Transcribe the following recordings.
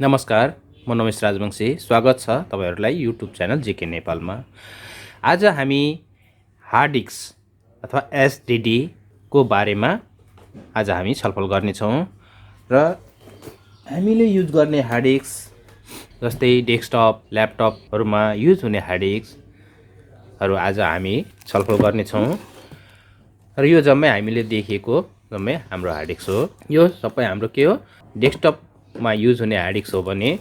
नमस्कार, म नमेश राजवंशी। स्वागत छ तपाईहरुलाई युट्युब च्यानल जेके नेपालमा। आज हामी हार्ड डिस्क अथवा एसडिडी को बारेमा आज हामी छलफल गर्नेछौँ र हामीले युज गर्ने हार्ड डिस्क जस्तै डेस्कटप, ल्यापटपहरुमा युज हुने हार्ड डिस्कहरु आज हामी छलफल गर्नेछौँ र यो जम्मै हामीले देखेको जम्मै हाम्रो हार्ड डिस्क हो। यो सबै हाम्रो के हो, डेस्कटपमा युज हुने हार्ड डिस्क हो भने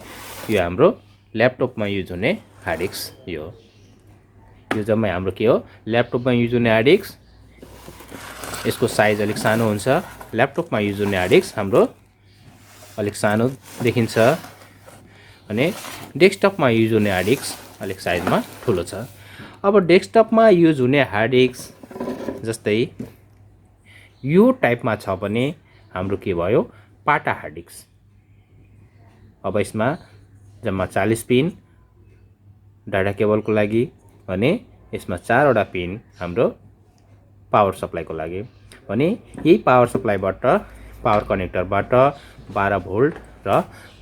यो हाम्रो ल्यापटपमा युज हुने हार्ड डिस्क यो जम्मै हाम्रो के हो, ल्यापटपमा युज हुने हार्ड डिस्क। यसको साइज अलिक सानो हुन्छ। ल्यापटपमा युज हुने हार्ड डिस्क हाम्रो अलिक सानो देखिन्छ अनि डेस्कटपमा युज हुने हार्ड डिस्क अलिक साइजमा ठुलो छ। अब डेस्कटपमा युज हुने हार्ड डिस्क जस्तै यो टाइपमा छ भने हाम्रो के भयो, पाटा हार्ड डिस्क। अब यसमा जम्मा 40 पिन डाटा केबलको लागि भने यसमा 4 वटा पिन हाम्रो पावर सप्लाईको लागि भने यही पावर सप्लाईबाट, पावर कनेक्टरबाट 12 भोल्ट र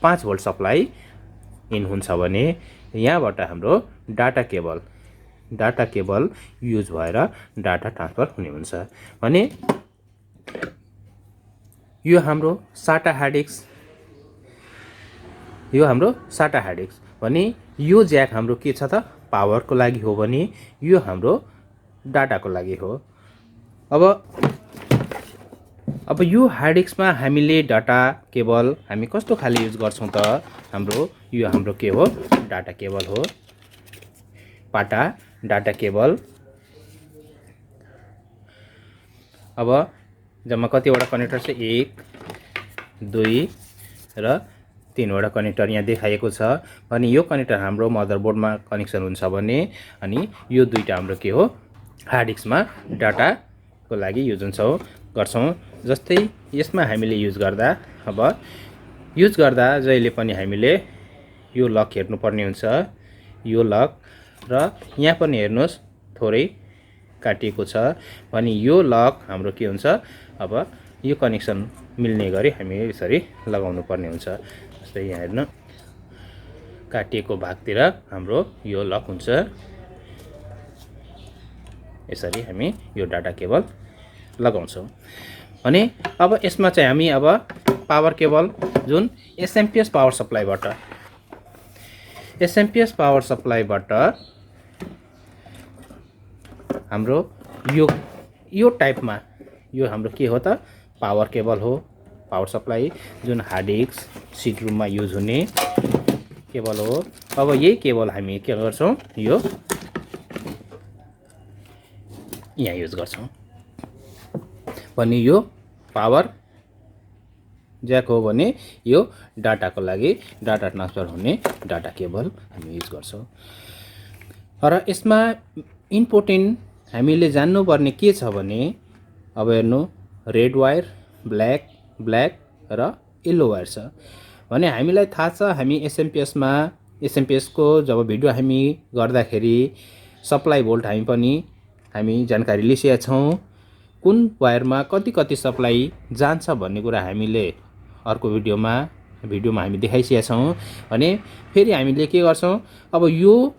5 भोल्ट सप्लाई इन हुन्छ भने यहाँबाट हाम्रो डाटा केबल युज भएर डाटा ट्रान्सफर हुने हुन्छ भने यो हाम्रो साटा हार्ड डिस्क। यो हाम्रो साटा हार्ड डिस्क भने यो ज्याक हाम्रो के छ त, पावरको लागि हो भने यो हाम्रो डाटाको लागि हो। अब यो हार्ड डिस्कमा हामीले डाटा केबल हामी कस्तो खाले युज गर्छौं त, यो हाम्रो के हो, डाटा केबल हो, पाटा डाटा केबल। अब जम्मा कतिवटा कनेक्टर छ, 1 2 र 3 वटा कनेक्टर यहाँ देखाएको छ भने यो कनेक्टर हाम्रो मदरबोर्डमा कनेक्सन हुन्छ भने अनि यो दुईटा हाम्रो के हो, हार्ड डिस्कमा डाटाको लागि युज गर्छौं। जस्तै यसमा हामीले युज गर्दा जहिले पनि हामीले यो लक हेर्नु पर्ने हुन्छ, यो लक र यहाँ पनि हेर्नुस् थोरै काटिएको छ भने यो लक हाम्रो के हुन्छ, अब यो कनेक्सन मिल्ने गरी हामी यसरी लगाउनु पर्ने हुन्छ। जस्तै यहाँ हेर्नु काटिएको भागतिर हाम्रो यो लक हुन्छ। यसरी हामी यो डाटा केबल लगाउँछौं भने अब यसमा चाहिँ हामी अब पावर केबल जुन एसएमपीएस पावर सप्लाईबाट हाम्रो यो टाइपमा यो हाम्रो के हो त, पावर केबल हो, पावर सप्लाई जुन हार्ड डिस्क सीट रुममा युज हुने केबल हो। अब यही केबल हामी के गर्छौं, यो यहाँ युज गर्छौं भने यो पावर ज्याक हो भने यो डाटाको लागि, डाटा ट्रान्सफर हुने डाटा केबल हामी युज गर्छौं। र यसमा इम्पोर्टेन्ट हामीले जान्नुपर्ने के छ भने अब हेर्नु रेड वायर, ब्ल्याक र येलो वायर छ भने हामीलाई थाहा छ, हामी एसएमपीएस को जब भिडियो हामी गर्दाखेरि सप्लाई भोल्ट हामी जानकारी लिएका छौं, कुन वायरमा कति सप्लाई जान्छ भन्ने कुरा हामीले अर्को भिडियोमा हामी देखाइसकेका छौं भने फेरि हामीले के गर्छौं, अब यो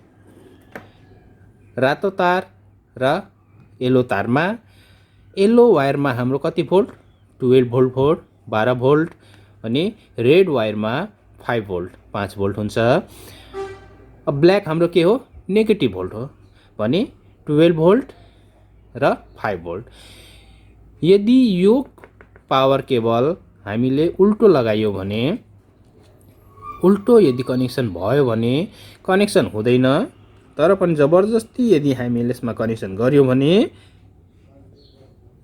रातो तार र येलो तारमा, येलो वायरमा हाम्रो कति भोल्ट, 12 भोल्ट 12 भोल्ट अनि रेड वायरमा 5 भोल्ट हुन्छ। अब ब्ल्याक हाम्रो के हो, नेगेटिभ भोल्ट हो भने 12 भोल्ट र 5 भोल्ट। यदि यो पावर केबल हामीले उल्टो लगाइयो भने, उल्टो यदि कनेक्सन भयो भने कनेक्सन हुँदैन, तर पनि जबरजस्ती यदि हामीले यसमा कनेक्सन गर्यो भने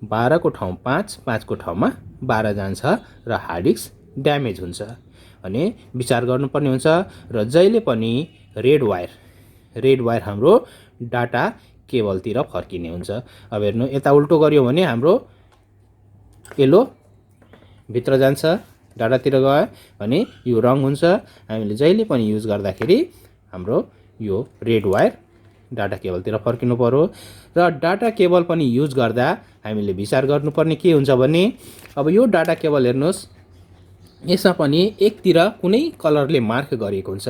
12 को ठाउँ 5 को ठाउँमा 12 जान्छ र हार्ड डिस्क ड्यामेज हुन्छ भने विचार गर्नुपर्ने हुन्छ। र जहिले पनि रेड वायर हाम्रो डाटा केबलतिर फर्किने हुन्छ। अब हेर्नु यता उल्टो गर्यो भने हाम्रो येलो भित्र जान्छ, डाटातिर गयो भने यो रङ हुन्छ। हामीले जहिले पनि युज गर्दाखेरि हाम्रो यो रेड वायर डाटा केबलतिर फर्किनु पर्यो। र डाटा केबल पनि युज गर्दा हामीले विचार गर्नुपर्ने के हुन्छ भने अब यो डाटा केबल हेर्नुस्, यसमा पनि एकतिर कुनै कलरले मार्क गरिएको हुन्छ।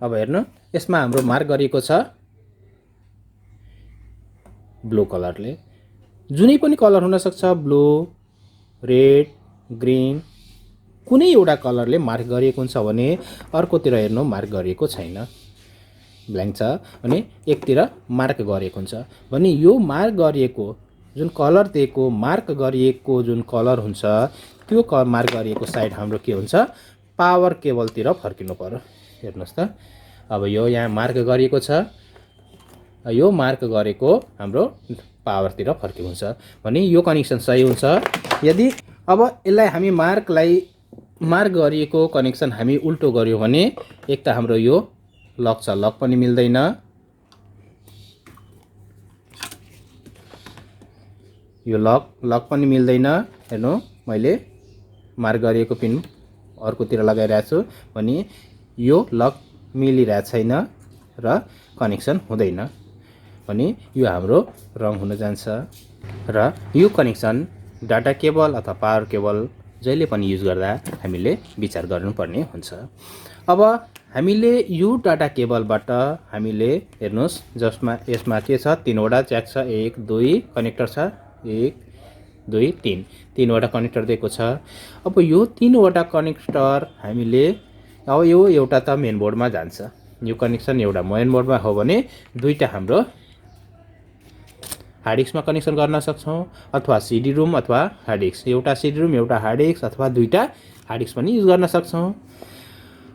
अब हेर्नु, यसमा हाम्रो मार्क गरिएको छ ब्लू कलरले। जुनै पनि कलर हुन सक्छ, ब्लू, रेड, ग्रीन, कुनै एउटा कलरले मार्क गरिएको हुन्छ भने अर्कोतिर हेर्नु मार्क गरिएको छैन, ब्ल्याङ्क छ। अनि एकतिर मार्क गरिएको हुन्छ भने यो मार्क गरिएको जुन कलर दिएको, मार्क गरिएको जुन कलर हुन्छ त्यो मार्क गरिएको साइड हाम्रो के हुन्छ, पावर केबलतिर फर्किनु पर्यो। हेर्नुहोस् त, अब यो यहाँ मार्क गरिएको छ, यो मार्क गरेको हाम्रो पावरतिर फर्किएको हुन्छ भने यो कनेक्सन सही हुन्छ। यदि अब यसलाई हामी मार्क गरिएको कनेक्सन हामी उल्टो गर्यौँ भने एक त हाम्रो यो लक छ, लक पनि मिल्दैन, यो लक पनि मिल्दैन। हेर्नु, मैले मार्क गरिएको पिन अर्कोतिर लगाइरहेको छु भने यो लक मिलिरहेको छैन र कनेक्सन हुँदैन भने यो हाम्रो रङ हुन जान्छ। र यो कनेक्सन डाटा केबल अथवा पावर केबल जहिले पनि युज गर्दा हामीले विचार गर्नुपर्ने हुन्छ। अब हामीले यो डाटा केबलबाट हामीले हेर्नुहोस्, यसमा के छ, 3वटा ज्याक छ, 1 2 कनेक्टर छ, 1 2 3, 3वटा कनेक्टर दिएको छ। अब यो 3वटा कनेक्टर हामीले, अब यो एउटा त मेन बोर्डमा जान्छ, यो कनेक्सन एउटा मेन बोर्डमा हो भने दुईटा हाम्रो हार्ड डिस्कमा कनेक्सन गर्न सक्छौँ अथवा सिडी रुम अथवा हार्ड डिस्क, एउटा सिडी रुम एउटा हार्ड डिस्क अथवा दुईटा हार्ड डिस्क पनि युज गर्न सक्छौँ।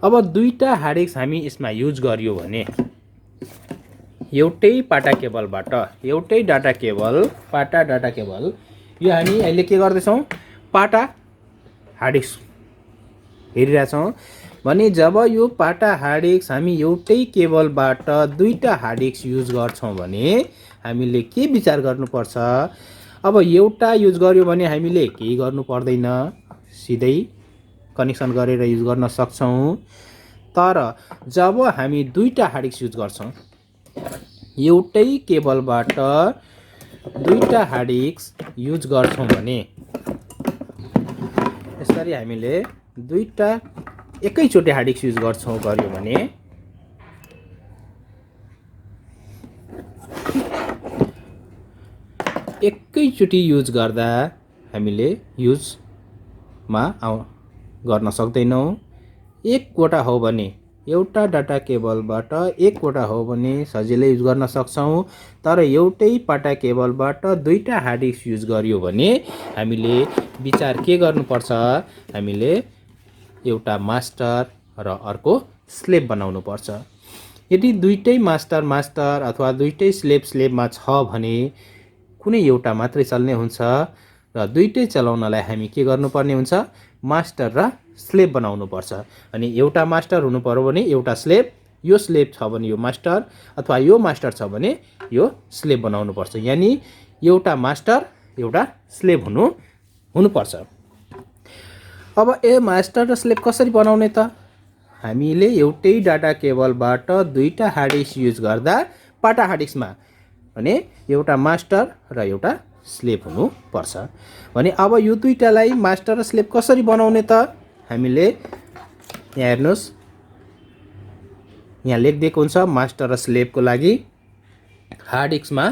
अब दुईटा हार्ड डिस्क हामी यसमा युज गरियो भने एउटै पाटा केबलबाट, एउटै डाटा केबल, पाटा डाटा केबल, यो हामी अहिले के गर्दैछौँ, पाटा हार्ड डिस्क हेरिरहेछौँ भने जब यो पाटा हार्ड डिस्क हामी एउटै केबलबाट दुईटा हार्ड डिस्क युज गर्छौँ भने हामीले के विचार गर्नुपर्छ, अब एउटा युज गर्यो भने हामीले केही गर्नु पर्दैन, सिधै कनेक्सन गरेर युज गर्न सक्छौँ। तर जब हामी दुईटा हार्ड डिस्क युज गर्छौँ, एउटै केबलबाट दुईटा हार्ड डिस्क युज गर्छौँ भने यसरी हामीले दुईटा एकैचोटि हार्ड डिस्क युज गर्यो भने एकैचोटि युज गर्दा हामीले युजमा गर्न सक्दैनौँ। एकवटा हो भने, एउटा डाटा केबलबाट एकवटा हो भने सजिलै युज गर्न सक्छौँ। तर एउटै पाटा केबलबाट दुईटा हार्ड डिस्क युज गरियो भने हामीले विचार के गर्नुपर्छ, हामीले एउटा मास्टर र अर्को स्लेब बनाउनु पर्छ। यदि दुईटै मास्टर अथवा दुईटै स्लेबमा छ भने कुनै एउटा मात्रै चल्ने हुन्छ र दुईटै चलाउनलाई हामी के गर्नुपर्ने हुन्छ, मास्टर र स्लेब बनाउनु पर्छ। अनि एउटा मास्टर हुनु पर्यो भने एउटा स्लेब, यो स्लेब छ भने यो मास्टर अथवा यो मास्टर छ भने यो स्लेब बनाउनु पर्छ। यानी एउटा मास्टर एउटा स्लेब हुनुपर्छ। अब मास्टर र स्लेब कसरी बनाउने त, हामीले एउटै डाटा केबलबाट दुईटा हार्ड डिस्क युज गर्दा पाटा हार्ड डिस्कमा भने एउटा मास्टर र एउटा स्लेब हुनुपर्छ भने अब यो दुईटालाई मास्टर र स्लेब कसरी बनाउने त, हामीले यहाँ हेर्नुहोस्, यहाँ लेखिदिएको हुन्छ मास्टर र स्लेबको लागि हार्ड डिस्कमा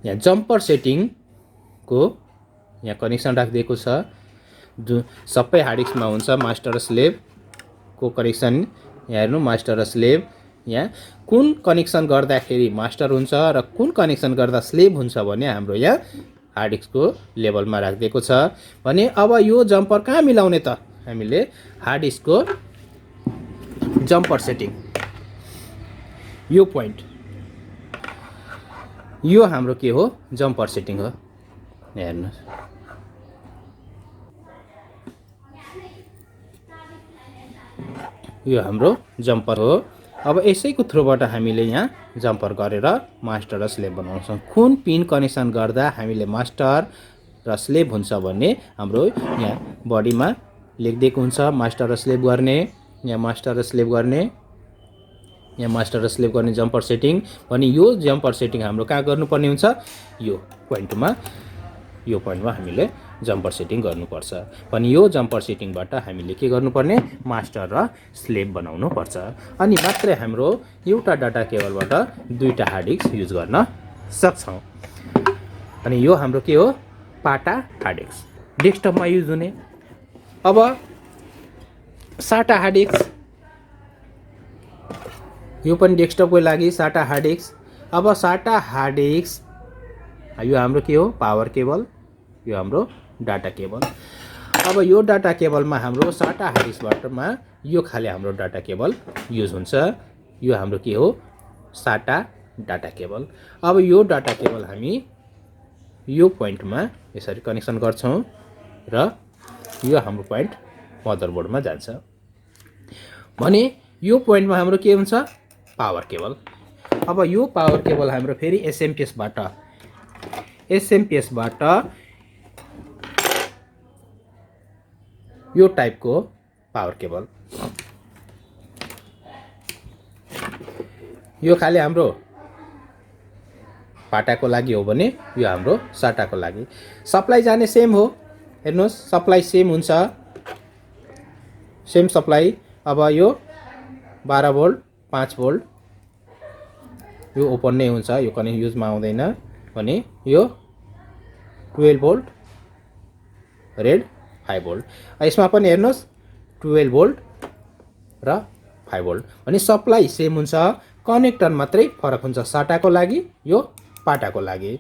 यहाँ जम्पर सेटिङको यहाँ कनेक्सन राखिदिएको छ, जो सबै हार्ड डिस्कमा हुन्छ मास्टर र स्लेबको कनेक्सन। यहाँ हेर्नु, मास्टर र स्लेब, यहाँ कुन कनेक्सन गर्दाखेरि मास्टर हुन्छ र कुन कनेक्सन गर्दा स्लेब हुन्छ भने हाम्रो यहाँ हार्ड डिस्कको लेभलमा राखिदिएको छ भने अब यो जम्पर कहाँ मिलाउने त, हामीले हार्ड डिस्कको जम्पर सेटिङ, यो पोइन्ट, यो हाम्रो के हो, जम्पर सेटिङ हो। हेर्नुहोस्, यो हाम्रो जम्पर हो। अब यसैको थ्रुबाट हामीले यहाँ जम्पर गरेर मास्टर र स्लेब बनाउँछौँ। कुन पिन कनेक्सन गर्दा हामीले मास्टर र स्लेब हुन्छ भन्ने हाम्रो यहाँ बडीमा लेखिदिएको हुन्छ, मास्टर र स्लेब गर्ने, यहाँ मास्टर र स्लेब गर्ने, यहाँ मास्टर र स्लेब गर्ने जम्पर सेटिङ भने यो जम्पर सेटिङ हाम्रो कहाँ गर्नुपर्ने हुन्छ, यो पोइन्टमा हामीले जम्पर सेटिङ गर्नुपर्छ। पनि यो जम्पर सेटिङबाट हामीले के गर्नुपर्ने मास्टर र स्लेभ बनाउनु पर्छ। अनि मात्रै हाम्रो एउटा डाटा केबलबाट दुईटा हार्ड डिस्क युज गर्न सक्छौँ। अनि यो हाम्रो के हो पाटा हार्ड डिस्क डेस्कटपमा युज हुने। अब साटा हार्ड डिस्क यो पनि डेस्कटपको लागि साटा हार्ड डिस्क। अब साटा हार्ड डिस्क यो हाम्रो के हो पावर केबल, यो हाम्रो डाटा केबल। अब यो डाटा केबलमा हाम्रो साटा हार्ड डिस्कबाटमा यो खाले हाम्रो डाटा केबल युज हुन्छ। यो हाम्रो के हो साटा डाटा केबल। अब यो डाटा केबल हामी यो पोइन्टमा यसरी कनेक्सन गर्छौँ र यो हाम्रो पोइन्ट मदरबोर्डमा जान्छ भने यो पोइन्टमा हाम्रो के हुन्छ पावर केबल। अब यो पावर केबल हाम्रो फेरि एसएमपिएसबाट यो टाइपको पावर केबल, यो खाली हाम्रो पाटाको लागि हो भने यो हाम्रो साटाको लागि। सप्लाई जाने सेम हो, हेर्नुहोस् सप्लाई सेम हुन्छ, सेम सप्लाई। अब यो 12 भोल्ट 5 भोल्ट यो ओपन नै हुन्छ, यो कनेक्ट युजमा आउँदैन भने यो 12 भोल्ट रेड 5 भोल्ट। यसमा पनि हेर्नुहोस् 12 भोल्ट र 5 भोल्ट अनि सप्लाई सेम हुन्छ, कनेक्टर मात्रै फरक हुन्छ। साटाको लागि यो पाटाको लागि।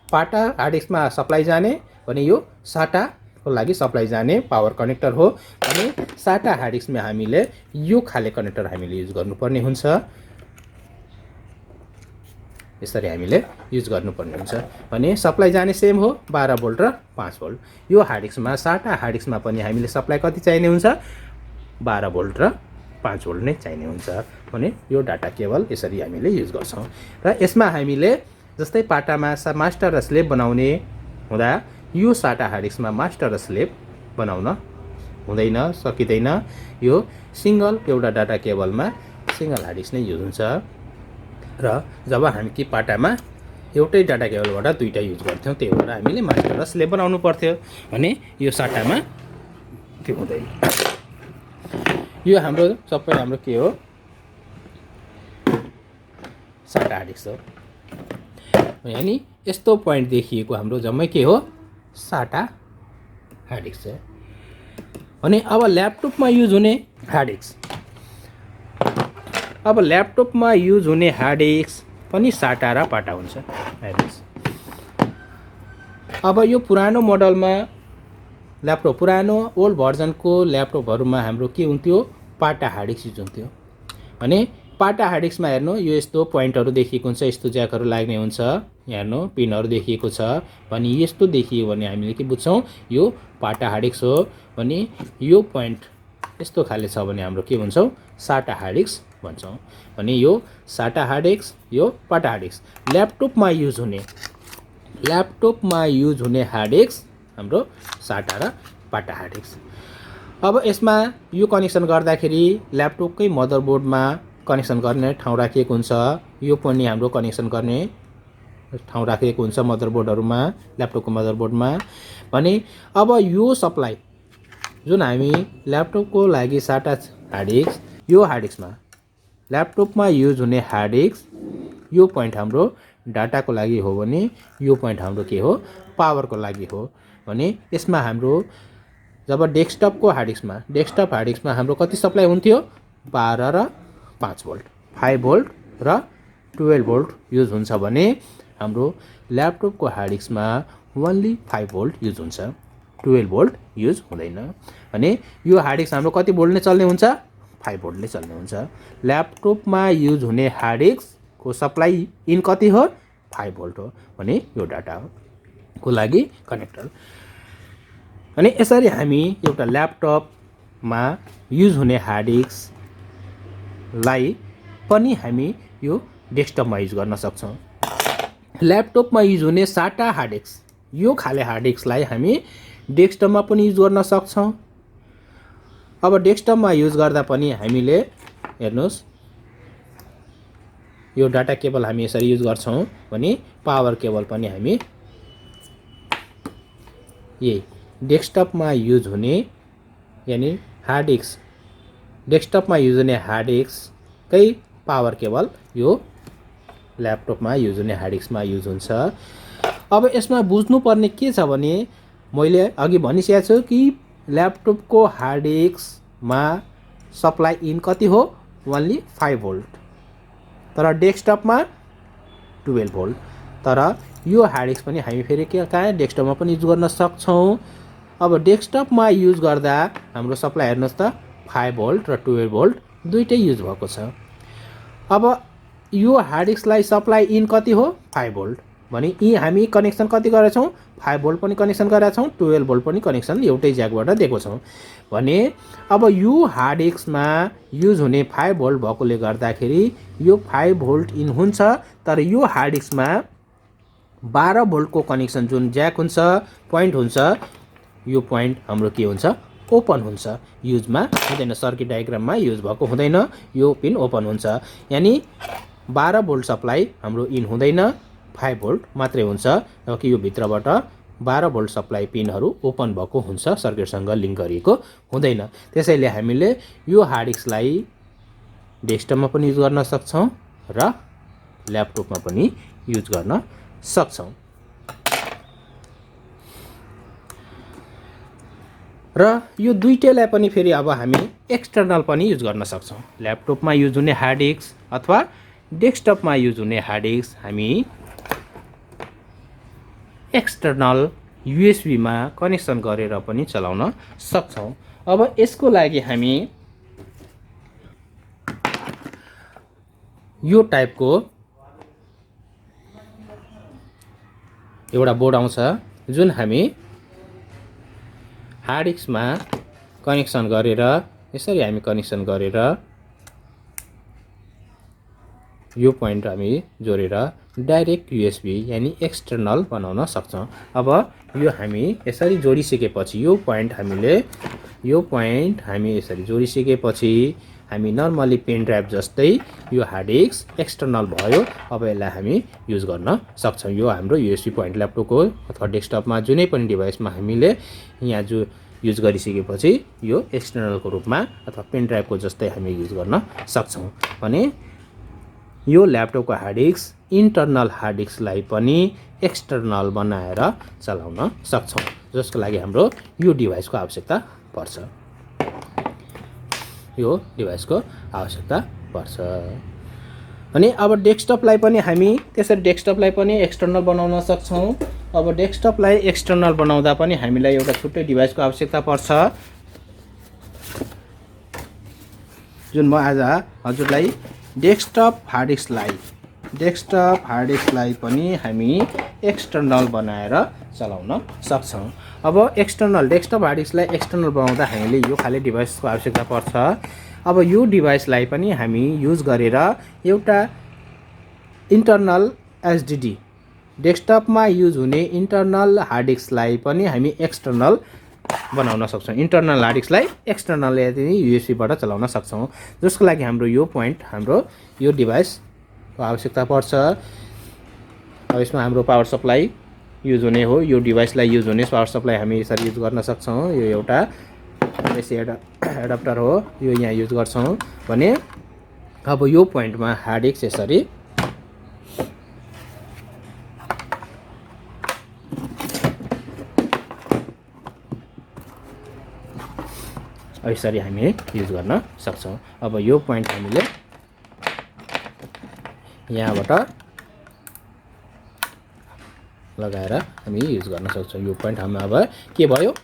पाटा हार्ड डिस्कमा सप्लाई जाने भने यो साटाको लागि सप्लाई जाने पावर कनेक्टर हो। अनि साटा हार्ड डिस्कमा हामीले यो खाले कनेक्टर हामीले युज गर्नुपर्ने हुन्छ, यसरी हामीले युज गर्नुपर्ने हुन्छ भने सप्लाई जाने सेम हो 12 भोल्ट र 5 भोल्ट। यो हार्ड डिस्कमा साटा हार्ड डिस्कमा पनि हामीले सप्लाई कति चाहिने हुन्छ 12 भोल्ट र 5 भोल्ट नै चाहिने हुन्छ भने यो डाटा केबल यसरी हामीले युज गर्छौँ। र यसमा हामीले जस्तै पाटामा मास्टर र स्लेभ बनाउने हुँदा यो साटा हार्ड डिस्कमा मास्टर र स्लेभ बनाउन हुँदैन, सकिँदैन। यो सिङ्गल एउटा डाटा केबलमा सिङ्गल हार्ड डिस्क नै युज हुन्छ। र जब हामी कि पाटामा एउटै डाटा केबलबाट दुईटा युज गर्थ्यौँ, त्यही भएर हामीले मास्टर र स्लेभ बनाउनु पर्थ्यो भने यो साटामा त्यो हुँदैन। यो हाम्रो सबै हाम्रो के हो साटा हार्ड डिस्क हो। यानी यस्तो पोइन्ट देखिएको हाम्रो जम्मै के हो साटा हार्ड डिस्क हो। अनि अब ल्यापटपमा युज हुने हार्ड डिस्क, अब ल्यापटपमा युज हुने हार्ड डिस्क पनि साटा र पाटा हुन्छ। हेर्नुहोस् अब यो पुरानो मोडलमा ल्यापटप पुरानो ओल्ड भर्जनको ल्यापटपहरूमा हाम्रो के हुन्थ्यो पाटा हार्ड डिस्क युज हुन्थ्यो। अनि पाटा हार्ड डिस्कमा हेर्नु यो यस्तो पोइन्टहरू देखिएको हुन्छ, यस्तो ज्याकहरू लाग्ने हुन्छ, हेर्नु पिनहरू देखिएको छ भने यस्तो देखियो भने हामीले के बुझ्छौँ यो पाटा हार्ड डिस्क हो। भने यो पोइन्ट यस्तो खाले छ भने हाम्रो के भन्छौँ साटा हार्ड डिस्क भन्छौँ। भने यो साटा हार्ड डिस्क यो पाटा हार्ड डिस्क। ल्यापटपमा युज हुने हार्ड डिस्क हाम्रो साटा र पाटा हार्ड डिस्क। अब यसमा यो कनेक्सन गर्दाखेरि ल्यापटपकै मदरबोर्डमा कनेक्सन गर्ने ठाउँ राखिएको हुन्छ, यो पनि हाम्रो कनेक्सन गर्ने ठाउँ राखिएको हुन्छ मदरबोर्डहरूमा, ल्यापटपको मदरबोर्डमा। भने अब यो सप्लाई जुन हामी ल्यापटपको लागि साटा हार्ड डिस्क, यो हार्ड डिस्कमा ल्यापटपमा युज हुने हार्ड डिस्क यो पोइन्ट हाम्रो डाटाको लागि हो भने यो पोइन्ट हाम्रो के हो पावरको लागि हो। भने यसमा हाम्रो जब डेस्कटपको हार्ड डिस्कमा हाम्रो कति सप्लाई हुन्थ्यो 12 र 5 भोल्ट 5 भोल्ट र 12 भोल्ट युज हुन्छ भने हाम्रो ल्यापटपको हार्ड डिस्कमा ओन्ली 5 भोल्ट युज हुन्छ, 12 भोल्ट युज हुँदैन। भने यो हार्ड डिस्क हाम्रो कति भोल्ट नै चल्ने हुन्छ 5 भोल्ट नै चल्ने हुन्छ। ल्यापटपमा युज हुने हार्ड डिस्कको सप्लाई इन कति हो 5 भोल्ट हो भने यो डाटाको लागि कनेक्टर। अनि यसरी हामी एउटा ल्यापटपमा युज हुने हार्ड डिस्कलाई पनि हामी यो डेस्कटपमा युज गर्न सक्छौँ। ल्यापटपमा युज हुने साटा हार्ड डिस्क यो खाले हार्ड डिस्कलाई हामी डेस्कटपमा पनि युज गर्न सक्छौँ। अब डेस्कटपमा युज गर्दा पनि हामीले हेर्नुहोस् यो डाटा केबल हामी यसरी युज गर्छौँ भने पावर केबल पनि हामी यही डेस्कटपमा युज हुने यानि हार्ड डिस्क डेस्कटपमा युज हुने हार्ड डिस्ककै पावर केबल यो ल्यापटपमा युज हुने हार्ड डिस्कमा युज हुन्छ। अब यसमा बुझ्नुपर्ने के छ भने मैले अघि भनिसकेको छु कि ल्यापटपको हार्ड डिस्कमा सप्लाई इन कति हो, ओन्ली 5 भोल्ट, तर डेस्कटपमा 12 भोल्ट। तर यो हार्ड डिस्क पनि हामी फेरि कहाँ डेस्कटपमा पनि युज गर्न सक्छौँ। अब डेस्कटपमा युज गर्दा हाम्रो सप्लाई हेर्नुहोस् त 5 भोल्ट र 12 भोल्ट दुइटै युज भएको छ। अब यो हार्ड डिस्कलाई सप्लाई इन कति हो, 5 भोल्ट भने यी हामी कनेक्सन कति गरेका छौँ, 5 भोल्ट पनि कनेक्सन गरेका छौँ, 12 भोल्ट पनि कनेक्सन एउटै ज्याकबाट दिएको छौँ भने अब यो हार्ड डिस्कमा युज हुने 5 भोल्ट भएकोले गर्दाखेरि यो 5 भोल्ट इन हुन्छ। तर यो हार्ड डिस्कमा 12 भोल्टको कनेक्सन जुन ज्याक हुन्छ, पोइन्ट हुन्छ, यो पोइन्ट हाम्रो के हुन्छ, ओपन हुन्छ, युजमा हुँदैन, सर्किट डायग्राममा युज भएको हुँदैन, यो पिन ओपन हुन्छ। यानि 12 भोल्ट सप्लाई हाम्रो इन हुँदैन, 5 भोल्ट मात्रै हुन्छ, कि यो भित्रबाट 12 भोल्ट सप्लाई पिनहरू ओपन भएको हुन्छ, सर्किटसँग लिङ्क गरिएको हुँदैन। त्यसैले हामीले यो हार्ड डिस्कलाई डेस्कटपमा पनि युज गर्न सक्छौँ र ल्यापटपमा पनि युज गर्न सक्छौँ। र यो दुईटैलाई पनि फेरि अब हामी एक्सटर्नल पनि युज गर्न सक्छौँ। ल्यापटपमा युज हुने हार्ड डिस्क अथवा डेस्कटपमा युज हुने हार्ड डिस्क हामी एक्सटर्नल युएसबीमा कनेक्सन गरेर पनि चलाउन सक्छौँ। अब यसको लागि हामी यो टाइपको एउटा बोर्ड आउँछ जुन हामी हार्ड डिस्कमा कनेक्सन गरेर यसरी हामी कनेक्सन गरेर यो पोइन्ट हामी जोडेर डाइरेक्ट युएसबी यानि एक्सटर्नल बनाउन सक्छौँ। अब यो हामी यसरी जोडिसकेपछि यो पोइन्ट हामी यसरी जोडिसकेपछि हामी नर्मली पेन ड्राइभ जस्तै यो हार्ड डिस्क एक्सटर्नल भयो। अब यसलाई हामी युज गर्न सक्छौँ। यो हाम्रो युएसबी पोइन्ट ल्यापटपको अथवा डेस्कटपमा जुनै पनि डिभाइसमा हामीले यहाँ जो युज गरिसकेपछि यो एक्सटर्नलको रूपमा अथवा पेन ड्राइभको जस्तै हामी युज गर्न सक्छौँ भने यो ल्यापटपको हार्ड डिस्क इन्टर्नल हार्ड डिस्कलाई पनि एक्सटर्नल बनाएर चलाउन सक्छौँ, जसको लागि हाम्रो यो डिभाइसको आवश्यकता पर्छ। अनि अब डेस्कटपलाई पनि हामी त्यसरी डेस्कटपलाई पनि एक्सटर्नल बनाउन सक्छौँ। अब डेस्कटपलाई एक्सटर्नल बनाउँदा पनि हामीलाई एउटा छुट्टै डिभाइसको आवश्यकता पर्छ, जुन म आज हजुरलाई डेस्कटप हार्ड डिस्कलाई पनि हामी एक्सटर्नल बनाएर चलाउन सक्छौँ। अब एक्सटर्नल डेस्कटप हार्ड डिस्कलाई एक्सटर्नल बनाउँदा हामीले यो खाले डिभाइसको आवश्यकता पर्छ। अब यो डिभाइसलाई पनि हामी युज गरेर एउटा इन्टर्नल एसडिडी डेस्कटपमा युज हुने इन्टर्नल हार्ड डिस्कलाई पनि हामी एक्सटर्नल बनाउन सक्छौँ। इन्टर्नल हार्ड डिस्कलाई एक्सटर्नल युएसबीबाट चलाउन सक्छौँ, जसको लागि हाम्रो यो पोइन्ट हाम्रो यो डिभाइसको आवश्यकता पर्छ। अब यसमा हाम्रो पावर सप्लाई युज हुने हो, यो डिभाइसलाई युज हुने पावर सप्लाई हामी यसरी युज गर्न सक्छौँ। यो एउटा एडाप्टर हो, यो यहाँ युज गर्छौँ भने अब यो पोइन्टमा हार्ड डिस्क यसरी हामी युज गर्न सक्छौँ। अब यो पोइन्ट हामीले यहाँबाट लगाएर हामी युज गर्न सक्छौँ। यो पोइन्ट हामी अब के भयो,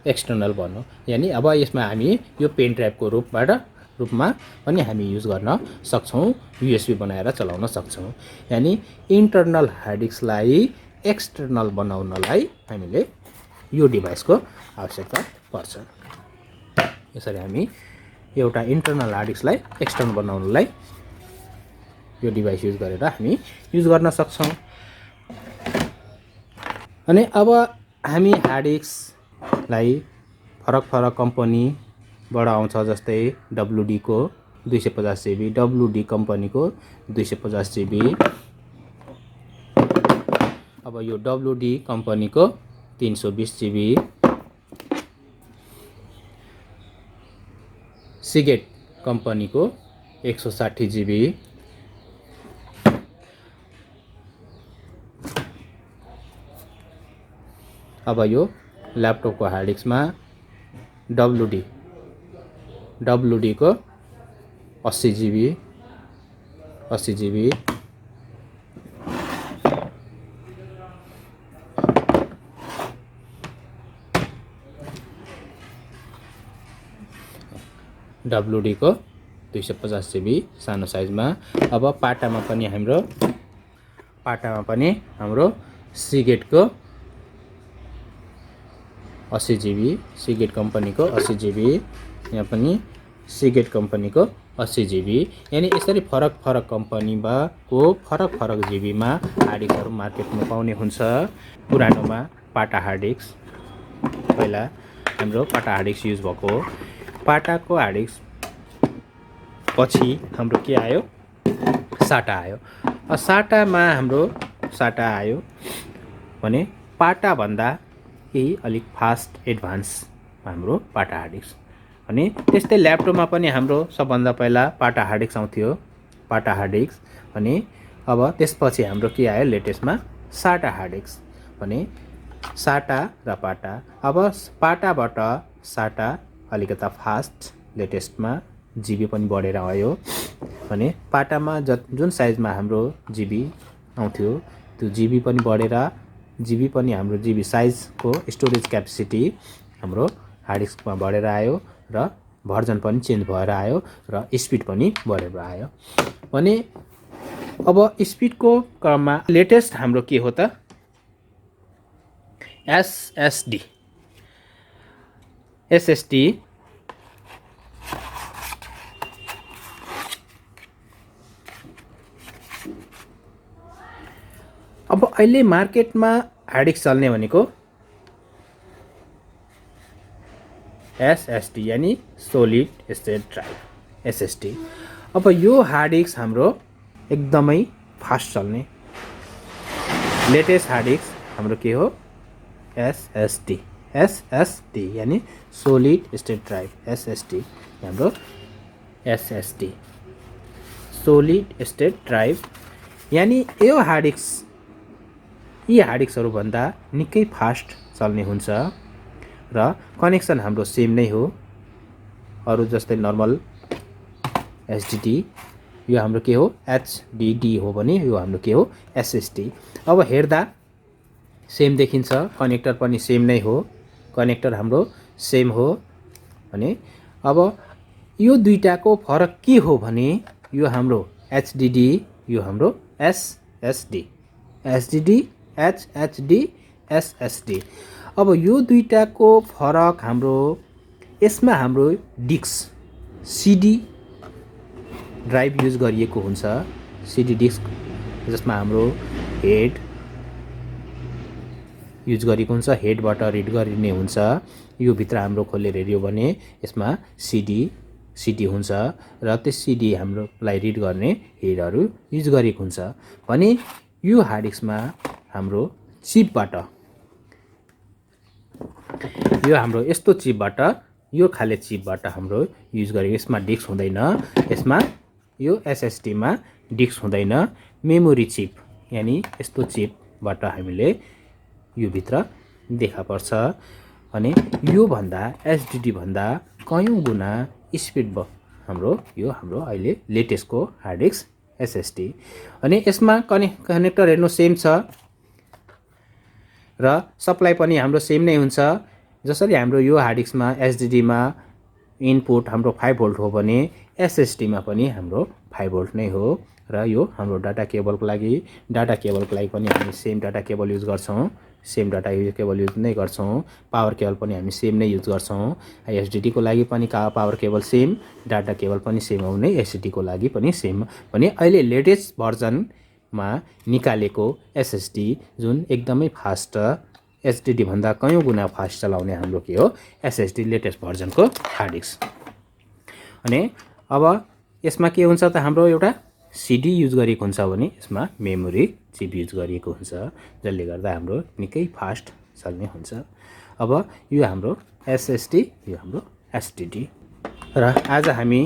एक्सटर्नल भन्नु, यानि अब यसमा हामी यो पेन ड्राइभको रूपमा पनि हामी युज गर्न सक्छौँ, युएसबी बनाएर चलाउन सक्छौँ। यानि इन्टर्नल हार्ड डिस्कलाई एक्सटर्नल बनाउनलाई हामीले यो डिभाइसको आवश्यकता पर्छ। यसरी हामी एउटा इन्टर्नल हार्ड डिस्कलाई एक्सटर्नल बनाउनलाई यो डिभाइस युज गरेर हामी युज गर्न सक्छौँ। अनि अब हामी हार्ड डिस्कलाई फरक कम्पनीबाट आउँछ, जस्तै WD को 250 GB, WD कम्पनीको 250 GB। अब यो WD कम्पनीको 320 जिबी, सिगेट कम्पनीको 160 जिबी, अब यो ल्यापटपको हार्ड डिस्कमा WD को 80 जिबी, WD को 250 जिबी सानो साइजमा। अब पाटामा पनि हाम्रो सिगेटको 80 जिबी, सिगेट कम्पनीको 80 जिबी, यहाँ पनि सिगेट कम्पनीको 80 जिबी। यानी यसरी फरक कम्पनीको फरक जिबीमा हार्ड डिस्कहरू मार्केटमा पाउने हुन्छ। पुरानोमा पाटा हार्ड डिस्क, पहिला हाम्रो पाटा हार्ड डिस्क युज भएको हो। पाटाको हार्ड डिस्क पछि हाम्रो के आयो, साटा आयो। साटा आयो भने पाटाभन्दा केही अलिक फास्ट एडभान्स हाम्रो पाटा हार्ड डिस्क। अनि त्यस्तै ल्यापटपमा पनि हाम्रो सबभन्दा पहिला पाटा हार्ड डिस्क आउँथ्यो, पाटा हार्ड डिस्क। अनि अब त्यसपछि हाम्रो के आयो, लेटेस्टमा साटा हार्ड डिस्क। भने साटा र पाटा। अब पाटाबाट साटा अलिकता फास्ट, लेटेस्टमा जिबी पनि बढेर आयो। भने पाटामा जुन साइजमा हाम्रो जिबी आउँथ्यो त्यो जिबी पनि बढेर हाम्रो जिबी साइजको स्टोरेज क्यापेसिटी हाम्रो हार्ड डिस्कमा बढेर आयो र भर्जन पनि चेन्ज भएर आयो र स्पिड पनि बढेर आयो। भने अब स्पिडको क्रममा लेटेस्ट हाम्रो के हो त, SSD अब अहिले मार्केटमा हार्ड डिस्क चल्ने भनेको SSD यानी सोलिड स्टेट ड्राइभ, SSD। अब यो हार्ड डिस्क हाम्रो एकदमै फास्ट चल्ने लेटेस्ट हार्ड डिस्क हाम्रो के हो, SSD यानी सोलिड स्टेट ड्राइभ, SSD हाम्रो SSD सोलिड स्टेट ड्राइभ। यानी यो हार्ड डिस्क यी हार्ड डिस्कहरू भन्दा निकै फास्ट चल्ने हुन्छ र कनेक्सन हाम्रो सेम नै हो। अरू जस्तै नर्मल SSD, यो हाम्रो के हो, HDD हो भने यो हाम्रो के हो, SSD। अब हेर्दा सेम देखिन्छ, कनेक्टर पनि सेम नै हो, कनेक्टर हाम्रो सेम हो। भने अब यो दुईटाको फरक के हो भने यो हाम्रो HDD, यो हाम्रो SSD, SSD। अब यो दुईटाको फरक हाम्रो यसमा हाम्रो डिस्क CD ड्राइभ युज गरिएको हुन्छ, CD डिस्क जसमा हाम्रो हेड युज गरेको हुन्छ, हेडबाट रिड गरिने हुन्छ। यो भित्र हाम्रो खोलेर हेऱ्यो भने यसमा CD हुन्छ र त्यस CD हाम्रोलाई रिड गर्ने हेडहरू युज गरेको हुन्छ। भने यो हार्ड डिस्कमा हाम्रो चिपबाट, यो हाम्रो यस्तो चिपबाट, यो खाले चिपबाट हाम्रो युज गरेको, यसमा डिस्क हुँदैन, यसमा यो SSDमा डिस्क हुँदैन, मेमोरी चिप यानी यस्तो चिपबाट हामीले यो भित्र देखा पर्छ। अनि यो भन्दा SSD भन्दा कयौं गुणा स्पिड हाम्रो अहिले लेटेस्टको हार्ड डिस्क SSD। अनि यसमा कनेक्टर हेर्नु सेम छ र सप्लाई पनि हाम्रो सेम नै हुन्छ। जसरी हाम्रो यो हार्ड डिस्कमा SSDमा इनपुट हाम्रो 5 भोल्ट हो भने SSDमा पनि हाम्रो 5 भोल्ट नै हो। र यो हाम्रो डाटा केबलको लागि पनि हामी सेम डाटा केबल युज गर्छौँ, सेम डाटा केबल युज नै गर्छौँ। पावर केबल पनि हामी सेम नै युज गर्छौँ। SSD को लागि पनि power cable same, data cable पनि सेम हो भने SSD को लागि पनि सेम। भने अहिले लेटेस्ट भर्जनमा निकालेको SSD जुन एकदमै फास्ट, SSD भन्दा कयौं गुणा फास्ट चलाउने हाम्रो के हो, SSD लेटेस्ट भर्जनको हार्ड डिस्क। अनि अब यसमा के हुन्छ त, हाम्रो एउटा CD युज गरिएको हुन्छ भने यसमा मेमोरी चिप युज गरिएको हुन्छ, जसले गर्दा हाम्रो निकै फास्ट चल्ने हुन्छ। अब यो हाम्रो एसएसडी, यो हाम्रो एसटिडी। र आज हामी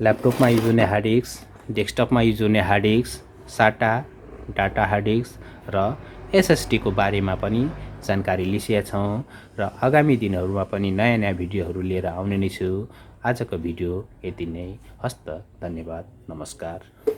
ल्यापटपमा युज हुने हार्ड डिस्क, डेस्कटपमा युज हुने हार्ड डिस्क, साटा, डाटा हार्ड डिस्क र एसएसडीको बारेमा पनि जानकारी लिएका छौँ र आगामी दिनहरूमा पनि नयाँ नयाँ भिडियोहरू लिएर आउने नै छु। आजको भिडियो यति नै। हस्त, धन्यवाद, नमस्कार।